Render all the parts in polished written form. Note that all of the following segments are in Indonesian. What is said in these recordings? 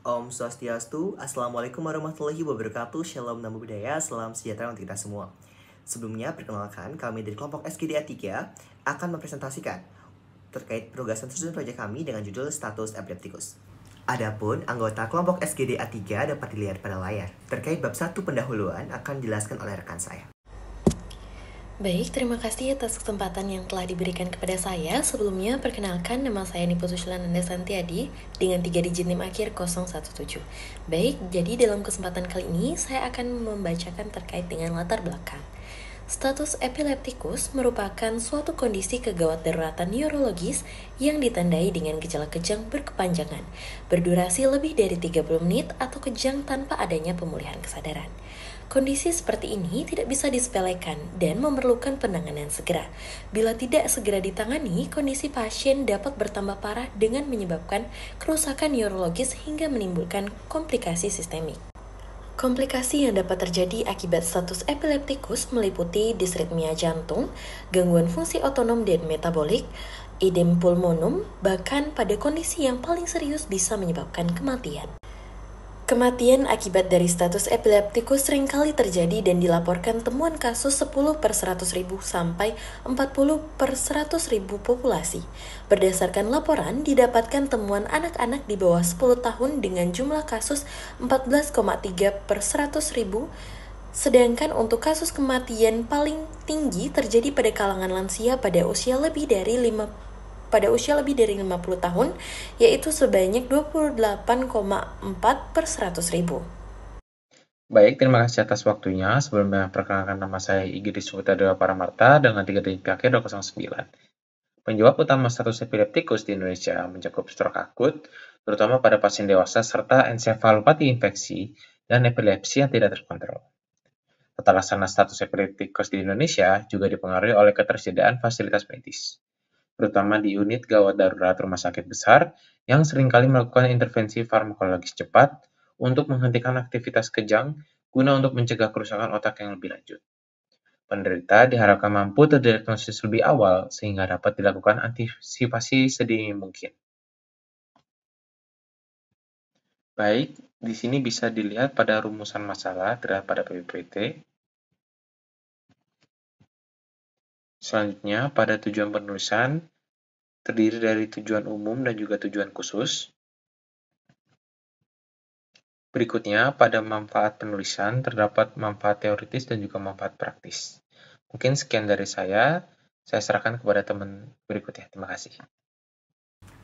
Om Swastiastu, Assalamualaikum warahmatullahi wabarakatuh, Shalom Namo Buddhaya, Salam sejahtera untuk kita semua. Sebelumnya, perkenalkan, kami dari kelompok SGDA 3 akan mempresentasikan terkait penugasan susunan proyek kami dengan judul Status Epilepticus. Adapun anggota kelompok SGDA 3 dapat dilihat pada layar. Terkait bab 1 pendahuluan akan dijelaskan oleh rekan saya. Baik, terima kasih atas kesempatan yang telah diberikan kepada saya. Sebelumnya, perkenalkan nama saya Niputu Shulananda Santiadi dengan 3 digit NIM akhir 017. Baik, jadi dalam kesempatan kali ini saya akan membacakan terkait dengan latar belakang. Status epileptikus merupakan suatu kondisi kegawat daruratan neurologis yang ditandai dengan gejala kejang berkepanjangan, berdurasi lebih dari 30 menit atau kejang tanpa adanya pemulihan kesadaran. Kondisi seperti ini tidak bisa disepelekan dan memerlukan penanganan segera. Bila tidak segera ditangani, kondisi pasien dapat bertambah parah dengan menyebabkan kerusakan neurologis hingga menimbulkan komplikasi sistemik. Komplikasi yang dapat terjadi akibat status epileptikus meliputi disritmia jantung, gangguan fungsi otonom dan metabolik, edem pulmonum, bahkan pada kondisi yang paling serius bisa menyebabkan kematian. Kematian akibat dari status epileptikus seringkali terjadi dan dilaporkan temuan kasus 10 per 100.000 sampai 40 per 100.000 populasi. Berdasarkan laporan, didapatkan temuan anak-anak di bawah 10 tahun dengan jumlah kasus 14,3 per 100.000, sedangkan untuk kasus kematian paling tinggi terjadi pada kalangan lansia pada usia lebih dari 50 tahun, yaitu sebanyak 28,4 per 100.000. Baik, terima kasih atas waktunya. Sebelumnya, perkenalkan nama saya Igiri Suputra Paramarta dengan 3 digit akhir 209. Penyebab utama status epileptikus di Indonesia mencakup stroke akut, terutama pada pasien dewasa, serta ensefalopati infeksi dan epilepsi yang tidak terkontrol. Tata laksana status epileptikus di Indonesia juga dipengaruhi oleh ketersediaan fasilitas medis, terutama di unit gawat darurat rumah sakit besar yang seringkali melakukan intervensi farmakologis cepat untuk menghentikan aktivitas kejang guna untuk mencegah kerusakan otak yang lebih lanjut. Penderita diharapkan mampu terdiagnosis lebih awal sehingga dapat dilakukan antisipasi sedini mungkin. Baik, di sini bisa dilihat pada rumusan masalah terhadap pada PPT. Selanjutnya, pada tujuan penulisan terdiri dari tujuan umum dan juga tujuan khusus. Berikutnya, pada manfaat penulisan terdapat manfaat teoritis dan juga manfaat praktis. Mungkin sekian dari saya serahkan kepada teman berikutnya. Terima kasih.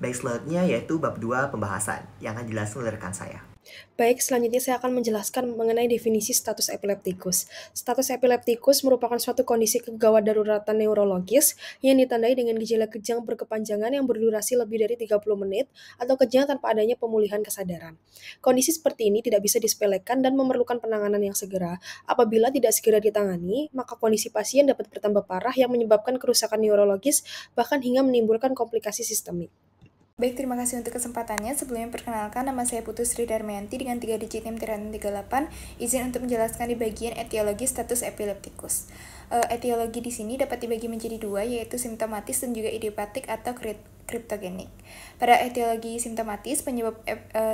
Baik, selanjutnya yaitu bab 2 pembahasan yang akan dijelaskan oleh rekan saya. Baik, selanjutnya saya akan menjelaskan mengenai definisi status epileptikus. Status epileptikus merupakan suatu kondisi kegawat daruratan neurologis yang ditandai dengan gejala kejang berkepanjangan yang berdurasi lebih dari 30 menit atau kejang tanpa adanya pemulihan kesadaran. Kondisi seperti ini tidak bisa disepelekan dan memerlukan penanganan yang segera. Apabila tidak segera ditangani, maka kondisi pasien dapat bertambah parah yang menyebabkan kerusakan neurologis bahkan hingga menimbulkan komplikasi sistemik. Baik, terima kasih untuk kesempatannya. Sebelumnya perkenalkan, nama saya Putu Sri Darmayanti dengan 3 digit NIM 38. Izin untuk menjelaskan di bagian etiologi status epileptikus. Etiologi di sini dapat dibagi menjadi 2, yaitu simptomatis dan juga idiopatik atau kriptogenik. Pada etiologi simptomatis, penyebab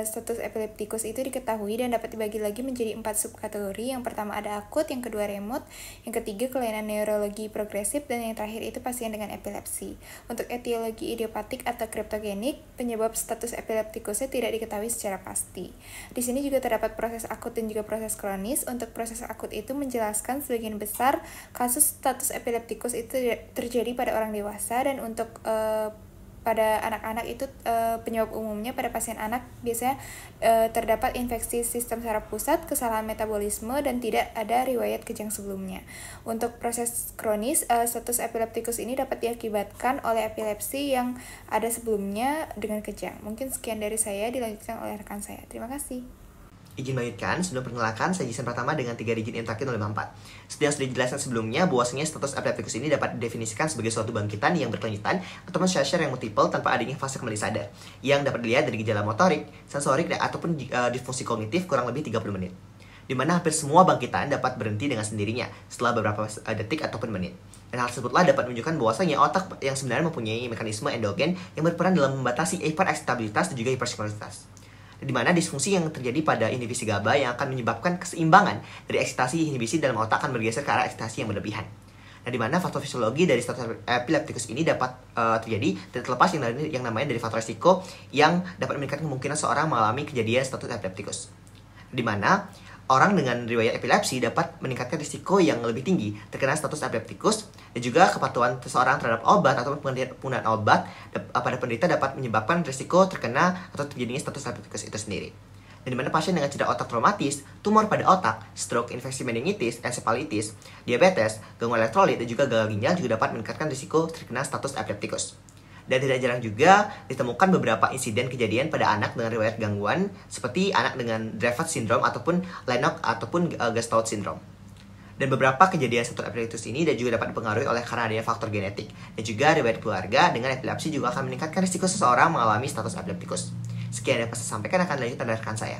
status epileptikus itu diketahui dan dapat dibagi lagi menjadi 4 subkategori. Yang pertama ada akut, yang kedua remote, yang ketiga kelainan neurologi progresif, dan yang terakhir itu pasien dengan epilepsi. Untuk etiologi idiopatik atau kriptogenik, penyebab status epileptikusnya tidak diketahui secara pasti. Di sini juga terdapat proses akut dan juga proses kronis. Untuk proses akut itu menjelaskan sebagian besar kasus status epileptikus itu terjadi pada orang dewasa, dan untuk pada anak-anak itu penyebab umumnya pada pasien anak biasanya terdapat infeksi sistem saraf pusat, kesalahan metabolisme, dan tidak ada riwayat kejang sebelumnya. Untuk proses kronis, status epileptikus ini dapat diakibatkan oleh epilepsi yang ada sebelumnya dengan kejang. Mungkin sekian dari saya, dilanjutkan oleh rekan saya. Terima kasih. Izin melanjutkan, sebelum perkenalkan, sajian pertama dengan 3 digit NIM terakhir 054. Seperti yang sudah dijelaskan sebelumnya, bahwasanya status epileptikus ini dapat didefinisikan sebagai suatu bangkitan yang berkelanjutan ataupun seizure yang multiple tanpa adanya fase kembali sadar, yang dapat dilihat dari gejala motorik, sensorik, ataupun disfungsi kognitif kurang lebih 30 menit. Di mana hampir semua bangkitan dapat berhenti dengan sendirinya setelah beberapa detik ataupun menit. Dan hal tersebutlah dapat menunjukkan bahwasanya otak yang sebenarnya mempunyai mekanisme endogen yang berperan dalam membatasi hiperekstabilitas dan juga hipersensibilitas. di mana disfungsi yang terjadi pada inhibisi GABA yang akan menyebabkan keseimbangan dari eksitasi inhibisi dalam otak akan bergeser ke arah eksitasi yang berlebihan. Nah, di mana faktor fisiologi dari status epileptikus ini dapat terjadi dan terlepas yang namanya dari faktor risiko yang dapat meningkatkan kemungkinan seorang mengalami kejadian status epileptikus. Di mana orang dengan riwayat epilepsi dapat meningkatkan risiko yang lebih tinggi terkena status epileptikus, dan juga kepatuhan seseorang terhadap obat atau penggunaan obat pada penderita dapat menyebabkan risiko terkena atau terjadinya status epileptikus itu sendiri. Dan di mana pasien dengan cedera otak traumatis, tumor pada otak, stroke, infeksi meningitis, encephalitis, diabetes, gangguan elektrolit, dan juga gagal ginjal juga dapat meningkatkan risiko terkena status epileptikus. Dan tidak jarang juga ditemukan beberapa insiden kejadian pada anak dengan riwayat gangguan seperti anak dengan Dravet syndrome ataupun Lennox ataupun Gestalt syndrome. Dan beberapa kejadian status epileptikus ini juga dapat dipengaruhi oleh karena adanya faktor genetik. Dan juga riwayat keluarga dengan epilepsi juga akan meningkatkan risiko seseorang mengalami status epileptikus. Sekian yang saya sampaikan, akan lanjut dari rekan saya.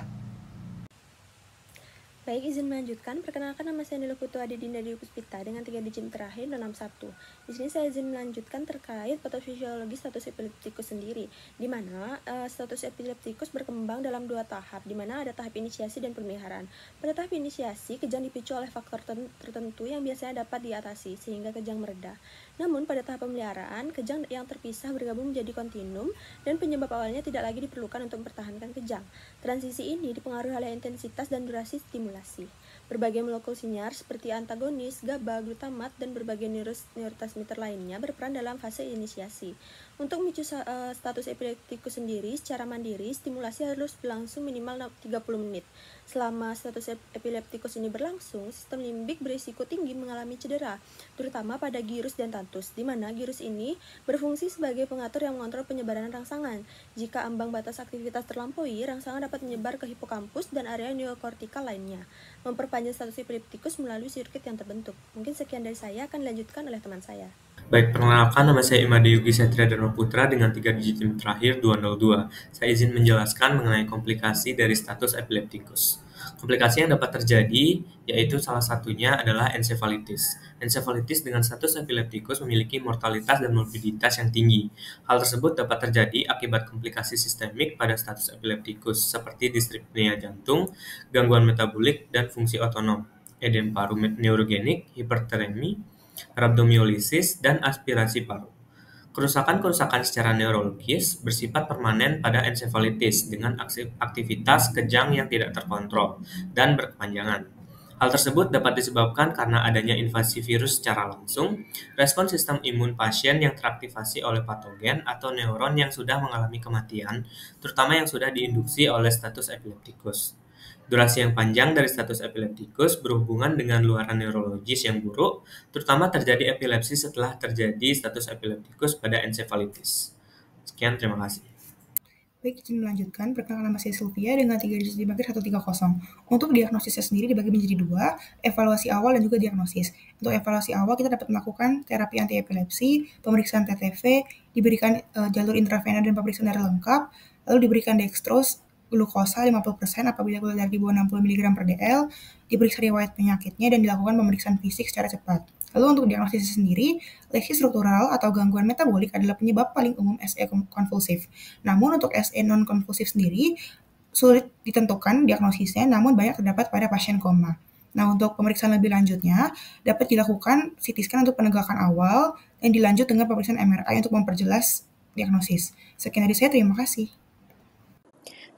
Baik, izin melanjutkan. Perkenalkan, nama saya Nila Putu Adidinda Dewi Puspita dengan 3 digit terakhir dan 61. Di sini saya izin melanjutkan terkait patofisiologi status epileptikus sendiri, di mana status epileptikus berkembang dalam 2 tahap, di mana ada tahap inisiasi dan pemeliharaan. Pada tahap inisiasi, kejang dipicu oleh faktor tertentu yang biasanya dapat diatasi sehingga kejang mereda. Namun pada tahap pemeliharaan, kejang yang terpisah bergabung menjadi kontinum dan penyebab awalnya tidak lagi diperlukan untuk mempertahankan kejang. Transisi ini dipengaruhi oleh intensitas dan durasi stimulasi. Berbagai molekul sinyal seperti antagonis, GABA, glutamat, dan berbagai neurotransmitter lainnya berperan dalam fase inisiasi. Untuk memicu status epileptikus sendiri, secara mandiri, stimulasi harus berlangsung minimal 30 menit. Selama status epileptikus ini berlangsung, sistem limbik berisiko tinggi mengalami cedera, terutama pada gyrus dan tantus, di mana gyrus ini berfungsi sebagai pengatur yang mengontrol penyebaran rangsangan. Jika ambang batas aktivitas terlampaui, rangsangan dapat menyebar ke hipokampus dan area neokortikal lainnya, memperpanjang status epileptikus melalui sirkuit yang terbentuk. Mungkin sekian dari saya, akan dilanjutkan oleh teman saya. Baik, perkenalkan, nama saya Imade Yugi Satria Dharma Putra dengan 3 digit terakhir 202. Saya izin menjelaskan mengenai komplikasi dari status epileptikus. Komplikasi yang dapat terjadi yaitu salah satunya adalah encephalitis. Encephalitis dengan status epileptikus memiliki mortalitas dan morbiditas yang tinggi. Hal tersebut dapat terjadi akibat komplikasi sistemik pada status epileptikus seperti distripnia jantung, gangguan metabolik dan fungsi otonom, edem paru neurogenik, hipertermi, rhabdomyolysis, dan aspirasi paru. Kerusakan-kerusakan secara neurologis bersifat permanen pada encephalitis dengan aktivitas kejang yang tidak terkontrol dan berkepanjangan. Hal tersebut dapat disebabkan karena adanya invasi virus secara langsung, respon sistem imun pasien yang teraktivasi oleh patogen atau neuron yang sudah mengalami kematian, terutama yang sudah diinduksi oleh status epileptikus. Durasi yang panjang dari status epileptikus berhubungan dengan luaran neurologis yang buruk, terutama terjadi epilepsi setelah terjadi status epileptikus pada encephalitis. Sekian, terima kasih. Baik, izin melanjutkan. Perkenalkan, nama saya Sylvia dengan 3 digit terakhir 130. Untuk diagnosisnya sendiri dibagi menjadi 2, evaluasi awal dan juga diagnosis. Untuk evaluasi awal kita dapat melakukan terapi anti-epilepsi, pemeriksaan TTV, diberikan jalur intravena dan pemeriksaan darah lengkap, lalu diberikan dextrose, glukosa 50% apabila gula darah di bawah 60 mg per dl, diperiksa riwayat penyakitnya, dan dilakukan pemeriksaan fisik secara cepat. Lalu untuk diagnosis sendiri, lesi struktural atau gangguan metabolik adalah penyebab paling umum SE konvulsif. Namun untuk SE non-konvulsif sendiri, sulit ditentukan diagnosisnya, namun banyak terdapat pada pasien koma. Nah, untuk pemeriksaan lebih lanjutnya, dapat dilakukan CT scan untuk penegakan awal, dan dilanjut dengan pemeriksaan MRI untuk memperjelas diagnosis. Sekian dari saya, terima kasih.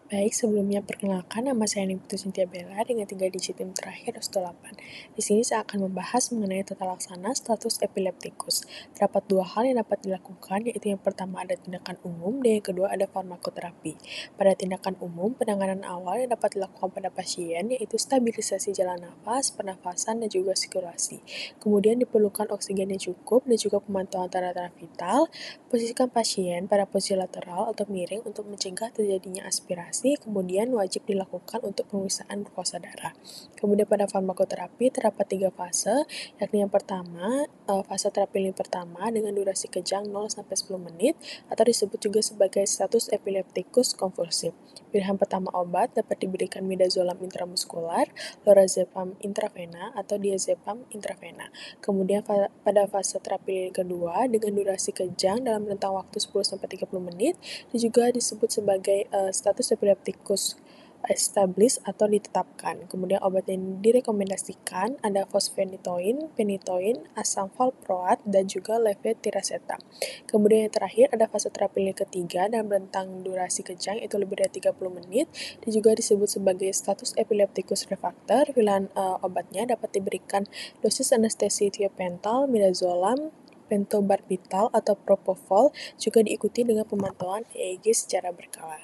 Baik, sebelumnya perkenalkan, nama saya Niputu Cynthia Bella dengan 3 digit terakhir 8. Di sini saya akan membahas mengenai tata laksana status epileptikus. Terdapat 2 hal yang dapat dilakukan, yaitu yang pertama ada tindakan umum dan yang kedua ada farmakoterapi. Pada tindakan umum, penanganan awal yang dapat dilakukan pada pasien yaitu stabilisasi jalan nafas, pernafasan, dan juga sirkulasi. Kemudian diperlukan oksigen yang cukup dan juga pemantauan tanda-tanda vital. Posisikan pasien pada posisi lateral atau miring untuk mencegah terjadinya aspirasi. Kemudian wajib dilakukan untuk pemeriksaan glukosa darah. Kemudian pada farmakoterapi terdapat 3 fase, yakni yang pertama, fase terapi pertama dengan durasi kejang 0-10 menit atau disebut juga sebagai status epileptikus konvulsif. Pilihan pertama obat dapat diberikan midazolam intramuskular, lorazepam intravena atau diazepam intravena. Kemudian pada fase terapi kedua dengan durasi kejang dalam rentang waktu 10-30 menit, dan juga disebut sebagai status epileptikus epilepticus established atau ditetapkan. Kemudian obat yang direkomendasikan ada fosfenitoin, phenytoin, asam valproat, dan juga levetiracetam. Kemudian yang terakhir ada fase terapi ketiga dan rentang durasi kejang itu lebih dari 30 menit dan juga disebut sebagai status epilepticus refractor. Pilihan obatnya dapat diberikan dosis anestesi tiopental, midazolam, pentobarbital atau propofol, juga diikuti dengan pemantauan EEG secara berkala.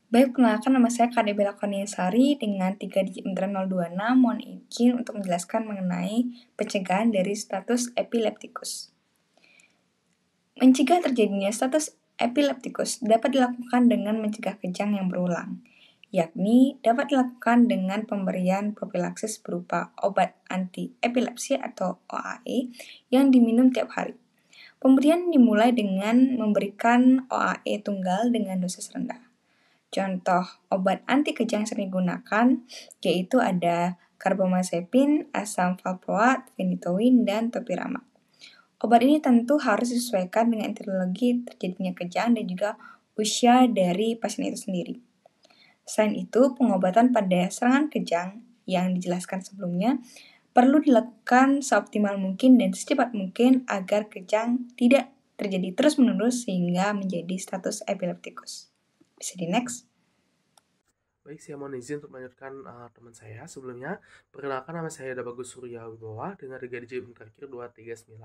Baik, perkenalkan nama saya Kade Bella Kurniasari dengan 3 digit meteran 026. Mohon izin untuk menjelaskan mengenai pencegahan dari status epilepticus. Mencegah terjadinya status epilepticus dapat dilakukan dengan mencegah kejang yang berulang, yakni dapat dilakukan dengan pemberian propilaksis berupa obat anti-epilepsi atau OAE yang diminum tiap hari. Pemberian dimulai dengan memberikan OAE tunggal dengan dosis rendah. Contoh obat anti kejang sering digunakan yaitu ada karbamazepin, asam valproat, phenytoin, dan topiramate. Obat ini tentu harus disesuaikan dengan etiologi terjadinya kejang dan juga usia dari pasien itu sendiri. Selain itu, pengobatan pada serangan kejang yang dijelaskan sebelumnya perlu dilakukan seoptimal mungkin dan secepat mungkin agar kejang tidak terjadi terus-menerus sehingga menjadi status epilepticus. Bisa di next. Baik, saya mohon izin untuk melanjutkan teman saya. Sebelumnya, perkenalkan nama saya Bagus Surya Wibowa dengan 3 digit terakhir 239.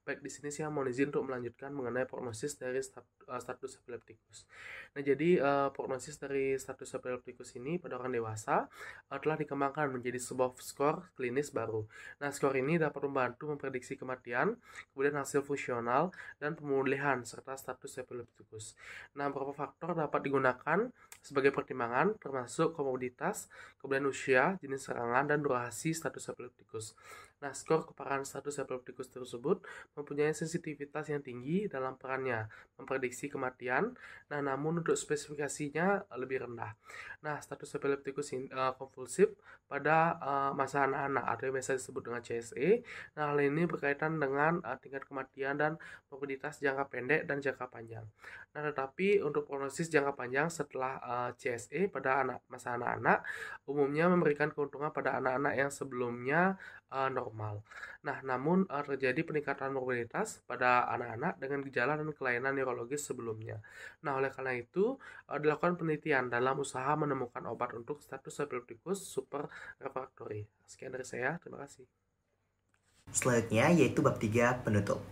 Baik, di sini saya mohon izin untuk melanjutkan mengenai prognosis dari status epilepticus. Nah, jadi prognosis dari status epilepticus ini pada orang dewasa telah dikembangkan menjadi sebuah skor klinis baru. Nah, skor ini dapat membantu memprediksi kematian, kemudian hasil fungsional, dan pemulihan serta status epilepticus. Nah, beberapa faktor dapat digunakan sebagai pertimbangan termasuk komoditas, kemudian usia, jenis serangan, dan durasi status epilepticus. Nah, skor keparahan status epilepticus tersebut mempunyai sensitivitas yang tinggi dalam perannya memprediksi kematian, nah namun untuk spesifikasinya lebih rendah. Nah, status epilepticus konvulsif pada masa anak-anak atau yang biasa disebut dengan CSE. Nah, hal ini berkaitan dengan tingkat kematian dan morbiditas jangka pendek dan jangka panjang. Nah, tetapi untuk prognosis jangka panjang setelah CSE pada masa anak-anak umumnya memberikan keuntungan pada anak-anak yang sebelumnya normal. Nah, namun terjadi peningkatan morbiditas pada anak-anak dengan gejala dan kelainan neurologis sebelumnya. Nah, oleh karena itu dilakukan penelitian dalam usaha menemukan obat untuk status epilepticus super refractory. Sekian dari saya, terima kasih. Selanjutnya yaitu bab 3 penutup.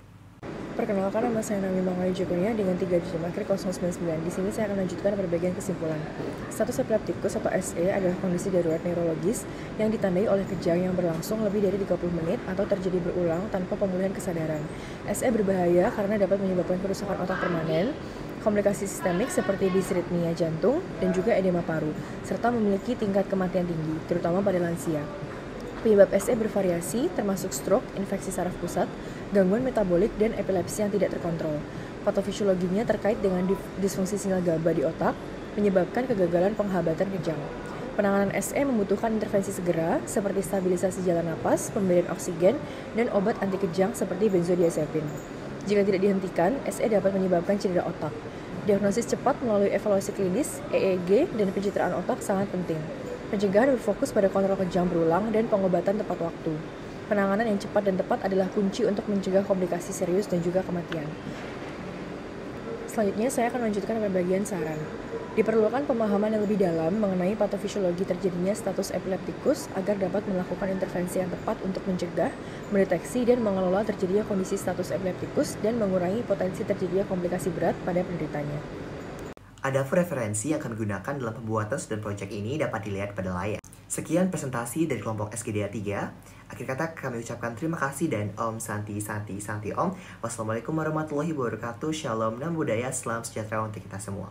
Perkenalkan, nama saya Nami Mangali Jokonia dengan 3 digit akhir 099. Di sini saya akan lanjutkan pada bagian kesimpulan. Status epilepticus atau SE adalah kondisi darurat neurologis yang ditandai oleh kejang yang berlangsung lebih dari 30 menit atau terjadi berulang tanpa pemulihan kesadaran. SE berbahaya karena dapat menyebabkan kerusakan otak permanen, komplikasi sistemik seperti disritmia jantung, dan juga edema paru, serta memiliki tingkat kematian tinggi, terutama pada lansia. Penyebab SE bervariasi, termasuk stroke, infeksi saraf pusat, gangguan metabolik, dan epilepsi yang tidak terkontrol. Patofisiologinya terkait dengan disfungsi sinyal GABA di otak, menyebabkan kegagalan penghabatan kejang. Penanganan SE membutuhkan intervensi segera, seperti stabilisasi jalan napas, pemberian oksigen, dan obat anti kejang seperti benzodiazepin. Jika tidak dihentikan, SE dapat menyebabkan cedera otak. Diagnosis cepat melalui evaluasi klinis, EEG, dan pencitraan otak sangat penting. Pencegahan berfokus pada kontrol kejang berulang dan pengobatan tepat waktu. Penanganan yang cepat dan tepat adalah kunci untuk mencegah komplikasi serius dan juga kematian. Selanjutnya saya akan lanjutkan pada bagian saran. Diperlukan pemahaman yang lebih dalam mengenai patofisiologi terjadinya status epilepticus agar dapat melakukan intervensi yang tepat untuk mencegah, mendeteksi, dan mengelola terjadinya kondisi status epilepticus dan mengurangi potensi terjadinya komplikasi berat pada penderitanya. Adapun referensi yang kami gunakan dalam pembuatan student project ini dapat dilihat pada layar. Sekian presentasi dari kelompok SGDA 3. Akhir kata kami ucapkan terima kasih dan Om Santi Santi Santi Om. Wassalamualaikum warahmatullahi wabarakatuh. Shalom, Namo Buddhaya, salam sejahtera untuk kita semua.